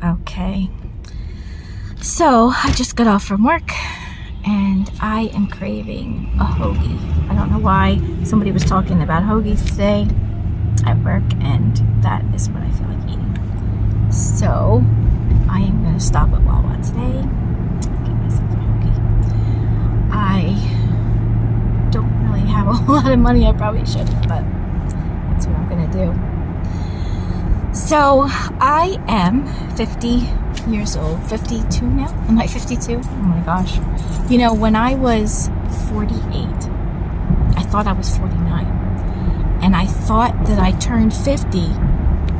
Okay. So I just got off from work and I am craving a hoagie. I don't know why. Somebody was talking about hoagies today at work, and that is what I feel like eating. So I am going to stop at Wawa today, get myself a hoagie. I don't really have a whole lot of money. I probably should, but that's what I'm going to do. So I am 50 years old. 52 now? Am I 52? Oh my gosh. You know, when I was 48, I thought I was 49. And I thought that I turned 50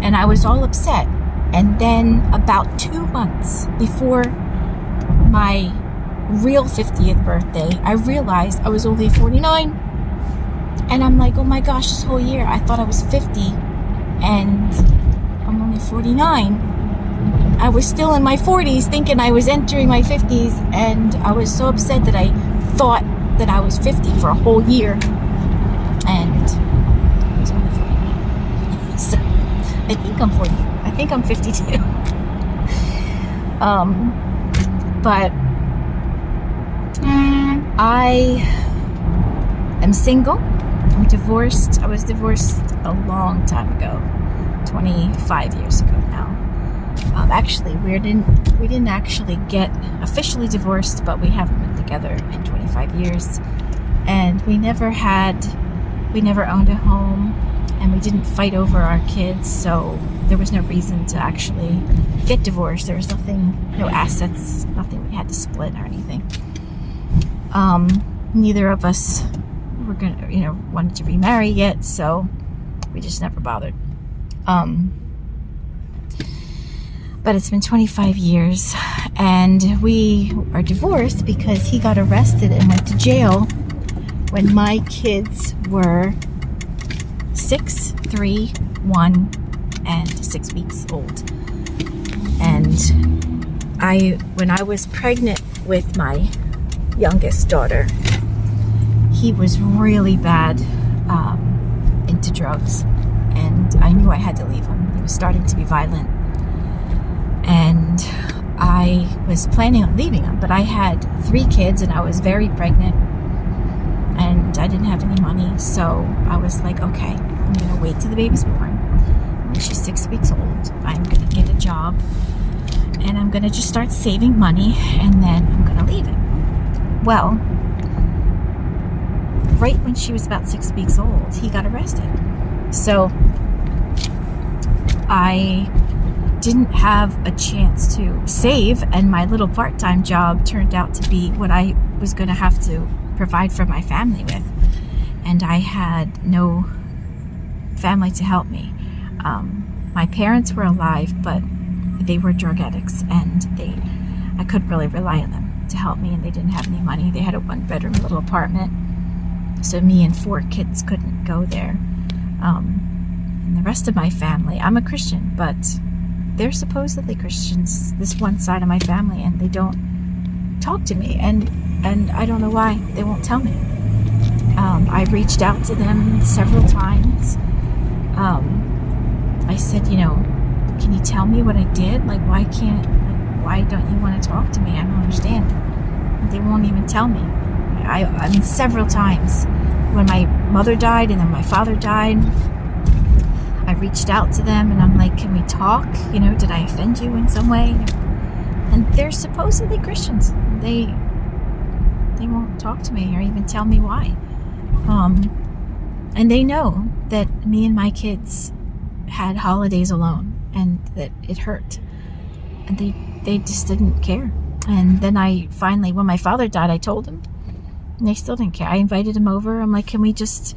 and I was all upset. And then about 2 months before my real 50th birthday, I realized I was only 49. And I'm like, oh my gosh, this whole year I thought I was 50 and I'm only 49. I was still in my 40s thinking I was entering my 50s, and I was so upset that I thought that I was 50 for a whole year, and I was only 49. So I think I'm 40. I think I'm 52. But I am single. I'm divorced. I was divorced a long time ago, 25 years ago now. Actually, we didn't actually get officially divorced, but we haven't been together in 25 years, and we never owned a home, and we didn't fight over our kids, so there was no reason to actually get divorced. There was no assets, nothing we had to split or anything. Neither of us wanted to remarry yet, so we just never bothered. But it's been 25 years, and we are divorced because he got arrested and went to jail when my kids were 6, 3, 1, and 6 weeks old. And when I was pregnant with my youngest daughter, he was really bad into drugs, and I knew I had to leave him. He was starting to be violent. And I was planning on leaving him, but I had 3 kids and I was very pregnant and I didn't have any money. So I was like, okay, I'm going to wait till the baby's born. When she's 6 weeks old, I'm going to get a job and I'm going to just start saving money, and then I'm going to leave him. Well, right when she was about 6 weeks old, he got arrested. So I didn't have a chance to save, and my little part-time job turned out to be what I was going to have to provide for my family with, and I had no family to help me. My parents were alive, but they were drug addicts, and I couldn't really rely on them to help me, and they didn't have any money. They had a 1-bedroom little apartment, so me and 4 kids couldn't go there. And the rest of my family, I'm a Christian, but they're supposedly Christians, this one side of my family, and they don't talk to me, and I don't know why they won't tell me. I reached out to them several times. I said, can you tell me what I did? Like, why don't you want to talk to me? I don't understand. They won't even tell me. I mean, several times when my mother died and then my father died, I reached out to them and I'm like, can we talk? Did I offend you in some way? And they're supposedly Christians. They won't talk to me or even tell me why. And they know that me and my kids had holidays alone and that it hurt. And they just didn't care. And then I finally, when my father died, I told them. And they still didn't care. I invited him over. I'm like, can we just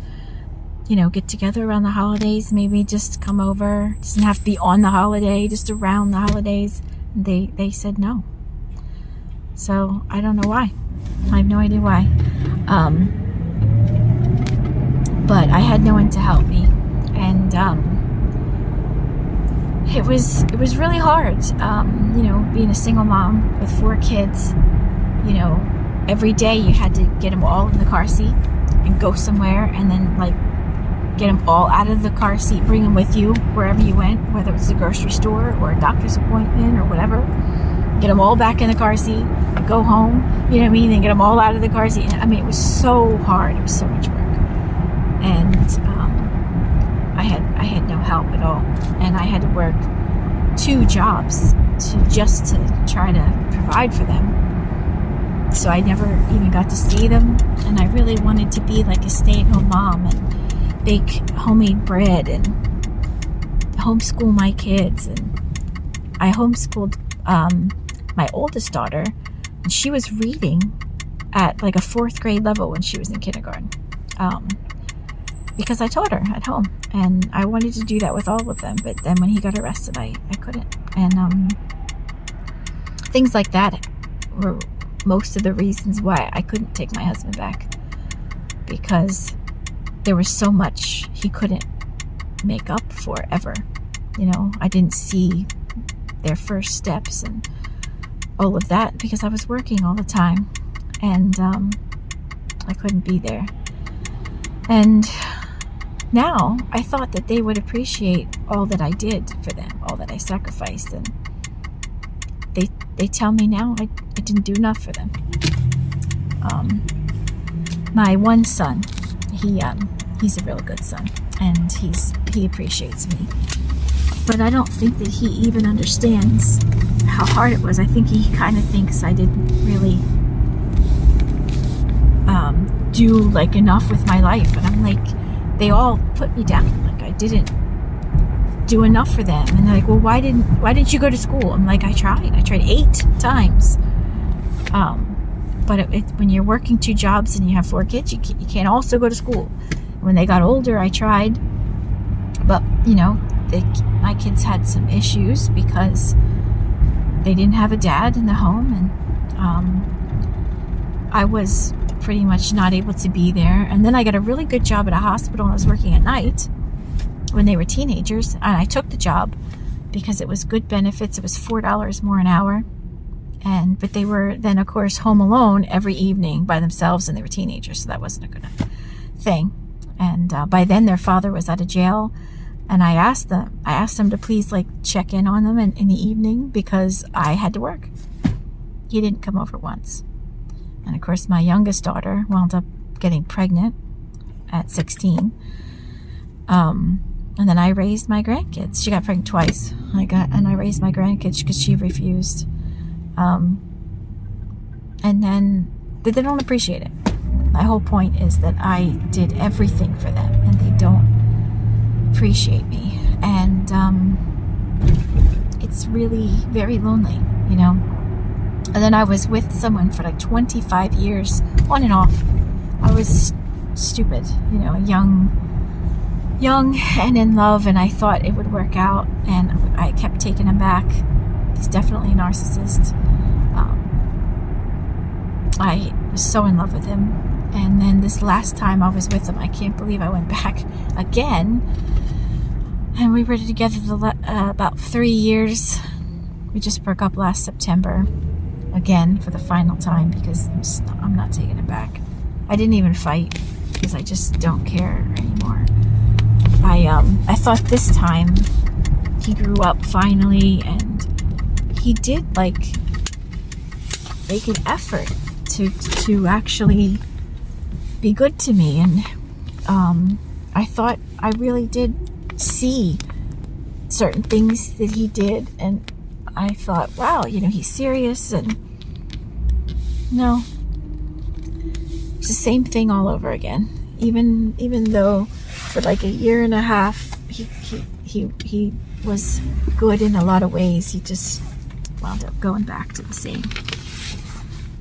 get together around the holidays, maybe just come over. It doesn't have to be on the holiday, just around the holidays. And they said no. So I don't know why. I have no idea why. But I had no one to help me, and it was really hard. Being a single mom with 4 kids. Every day you had to get them all in the car seat and go somewhere, and then get them all out of the car seat, bring them with you wherever you went, whether it's a grocery store or a doctor's appointment or whatever. Get them all back in the car seat, go home, you know what I mean? Then get them all out of the car seat. I mean, it was so hard. It was so much work. And I had no help at all. And I had to work 2 jobs to try to provide for them. So I never even got to see them. And I really wanted to be like a stay-at-home mom and bake homemade bread and homeschool my kids. And I homeschooled my oldest daughter, and she was reading at like a 4th grade level when she was in kindergarten, because I taught her at home, and I wanted to do that with all of them. But then when he got arrested, I couldn't. And things like that were most of the reasons why I couldn't take my husband back, because there was so much he couldn't make up for ever. You know, I didn't see their first steps and all of that because I was working all the time, and I couldn't be there. And now I thought that they would appreciate all that I did for them, all that I sacrificed, and they tell me now I didn't do enough for them. My one son, he's a really good son, and he appreciates me. But I don't think that he even understands how hard it was. I think he kind of thinks I didn't really do like enough with my life. And I'm like, they all put me down. Like I didn't do enough for them. And they're like, well, why didn't you go to school? I'm like, I tried 8 times. But when you're working 2 jobs and you have 4 kids, you can't also go to school. When they got older, I tried. But, you know, my kids had some issues because they didn't have a dad in the home, and I was pretty much not able to be there. And then I got a really good job at a hospital, and I was working at night when they were teenagers, and I took the job because it was good benefits. It was $4 more an hour, but they were then, of course, home alone every evening by themselves, and they were teenagers, so that wasn't a good thing. And by then their father was out of jail. And I asked them to please like check in on them in the evening because I had to work. He didn't come over once. And of course, my youngest daughter wound up getting pregnant at 16. And then I raised my grandkids. She got pregnant twice. I raised my grandkids because she refused. And then they don't appreciate it. My whole point is that I did everything for them, and they don't appreciate me. And it's really very lonely, you know. And then I was with someone for like 25 years on and off. I was stupid, you know, young and in love, and I thought it would work out, and I kept taking him back. He's definitely a narcissist. I was so in love with him, and then this last time I was with him, I can't believe I went back again. And we were together about 3 years. We just broke up last September again for the final time because I'm not taking it back. I didn't even fight because I just don't care anymore. I thought this time he grew up finally, and he did like make an effort to actually be good to me. And I thought I really did see certain things that he did, and I thought, wow, you know, he's serious. And no, it's the same thing all over again. Even though for like a year and a half he was good in a lot of ways, he just wound up going back to the same.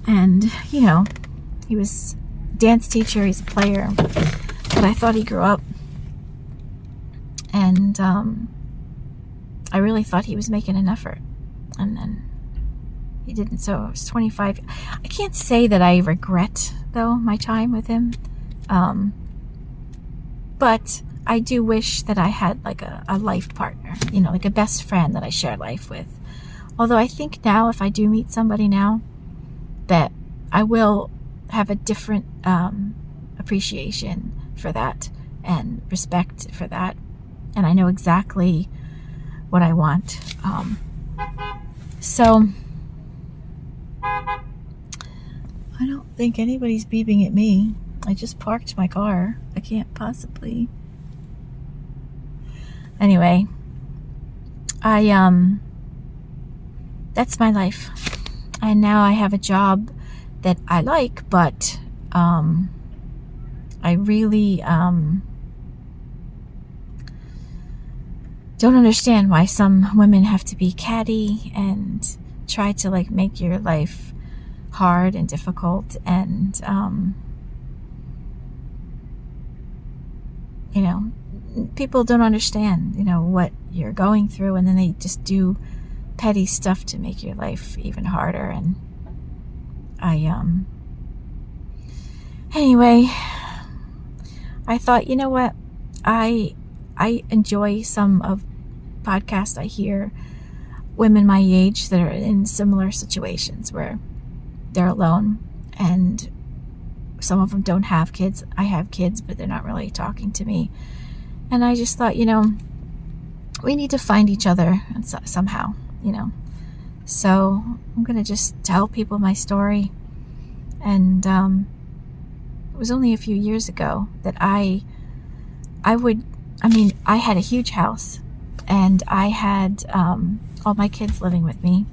And you know, he was a dance teacher, he's a player, but I thought he grew up. And I really thought he was making an effort, and then he didn't. So it was 25. I can't say that I regret, though, my time with him, but I do wish that I had like a life partner, you know, like a best friend that I share life with. Although I think now, if I do meet somebody now, that I will have a different appreciation for that. and respect for that. And I know exactly what I want. So I don't think anybody's beeping at me. I just parked my car. I can't possibly. Anyway, that's my life. And now I have a job that I like, but I really don't understand why some women have to be catty and try to like make your life hard and difficult, and you know, people don't understand, you know, what you're going through, and then they just do petty stuff to make your life even harder. And anyway, I thought, you know what, I enjoy some of podcasts I hear, women my age that are in similar situations where they're alone, and some of them don't have kids. I have kids, but they're not really talking to me. And I just thought, you know, we need to find each other somehow, you know. So I'm going to just tell people my story. And it was only a few years ago that I had a huge house, and I had all my kids living with me.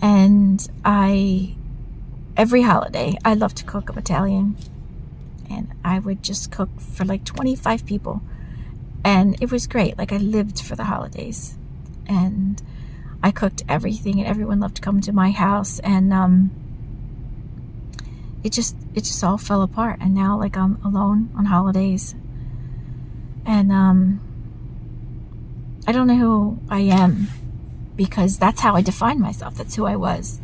And every holiday, I love to cook. I'm Italian. And I would just cook for like 25 people. And it was great. Like, I lived for the holidays. And I cooked everything, and everyone loved to come to my house. And it just all fell apart. And now, like, I'm alone on holidays. And I don't know who I am, because that's how I define myself. That's who I was.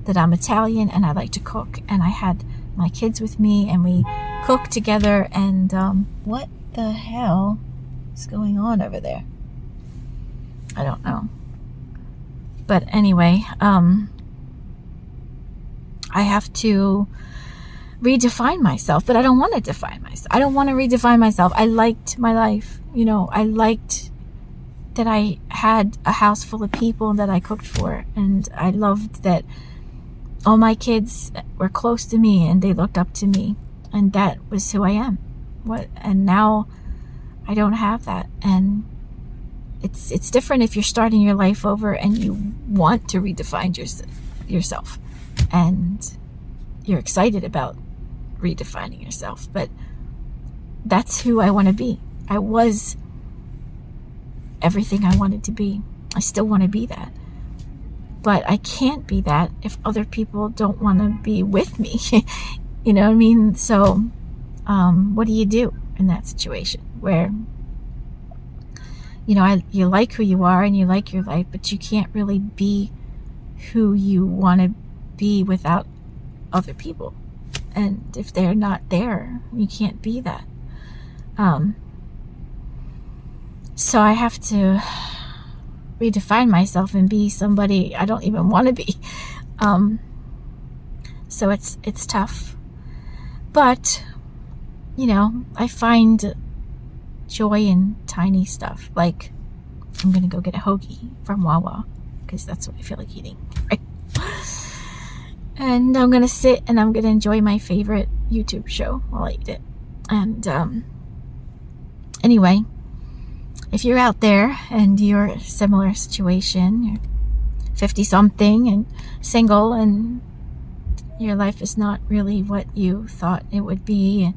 That I'm Italian and I like to cook. And I had my kids with me, and we cooked together. And what the hell is going on over there? I don't know. But anyway, I have to redefine myself, but I don't want to define myself. I don't want to redefine myself. I liked my life. You know, I liked that I had a house full of people that I cooked for, and I loved that all my kids were close to me and they looked up to me, and that was who I am. And now I don't have that. And it's different if you're starting your life over and you want to redefine yourself, and you're excited about redefining yourself. But that's who I want to be. I was everything I wanted to be. I still want to be that. But I can't be that if other people don't want to be with me. You know what I mean? So what do you do in that situation where, you know, you like who you are and you like your life, but you can't really be who you want to be without other people. And if they're not there, you can't be that. So I have to redefine myself and be somebody I don't even want to be. So it's tough. But, you know, I find joy in tiny stuff. Like, I'm going to go get a hoagie from Wawa, because that's what I feel like eating, right? And I'm going to sit and I'm going to enjoy my favorite YouTube show while I eat it. And anyway, if you're out there and you're in a similar situation, you're 50-something and single, and your life is not really what you thought it would be,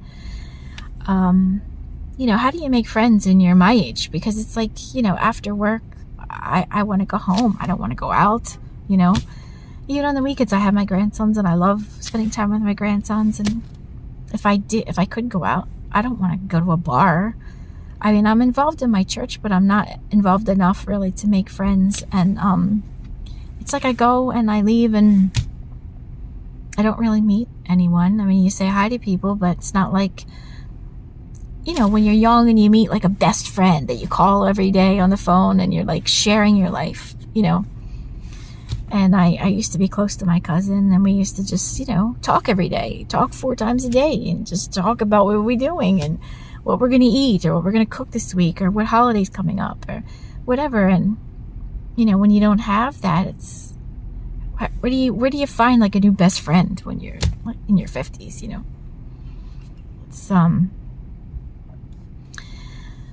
you know, how do you make friends when you're my age? Because it's like, you know, after work, I want to go home. I don't want to go out, you know. Even on the weekends, I have my grandsons, and I love spending time with my grandsons. And if I could go out, I don't want to go to a bar. I mean, I'm involved in my church, but I'm not involved enough really to make friends. And it's like I go and I leave and I don't really meet anyone. I mean, you say hi to people, but it's not like, you know, when you're young and you meet like a best friend that you call every day on the phone and you're like sharing your life, you know. And I used to be close to my cousin, and we used to just, you know, talk every day, talk 4 times a day, and just talk about what we're doing and what we're going to eat or what we're going to cook this week or what holiday's coming up or whatever. And, you know, when you don't have that, it's, where do you find like a new best friend when you're like in your 50s, you know? It's,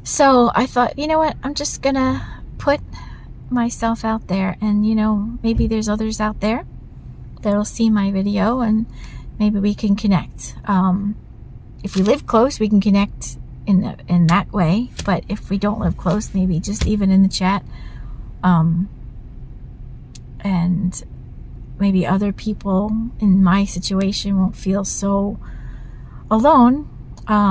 so I thought, you know what, I'm just going to put myself out there, and, you know, maybe there's others out there that'll see my video and maybe we can connect. If we live close, we can connect in that way. But if we don't live close, maybe just even in the chat. And maybe other people in my situation won't feel so alone,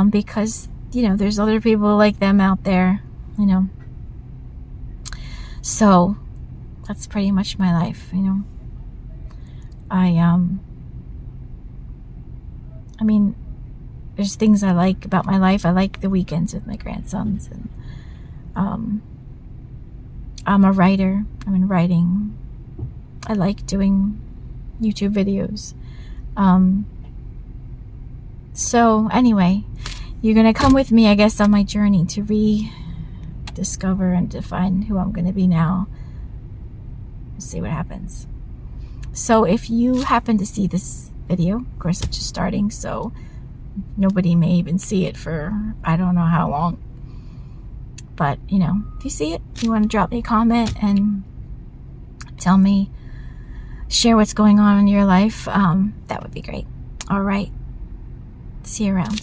because, you know, there's other people like them out there, you know. So that's pretty much my life, you know. I mean, there's things I like about my life. I like the weekends with my grandsons, and I'm a writer. I'm in writing. I like doing YouTube videos. So anyway, you're gonna come with me, I guess, on my journey to rediscover and define who I'm gonna be now. Let's see what happens. So if you happen to see this video, of course it's just starting, so nobody may even see it for I don't know how long. But, you know, if you see it, you want to drop me a comment and tell me, share what's going on in your life, that would be great. All right. See you around.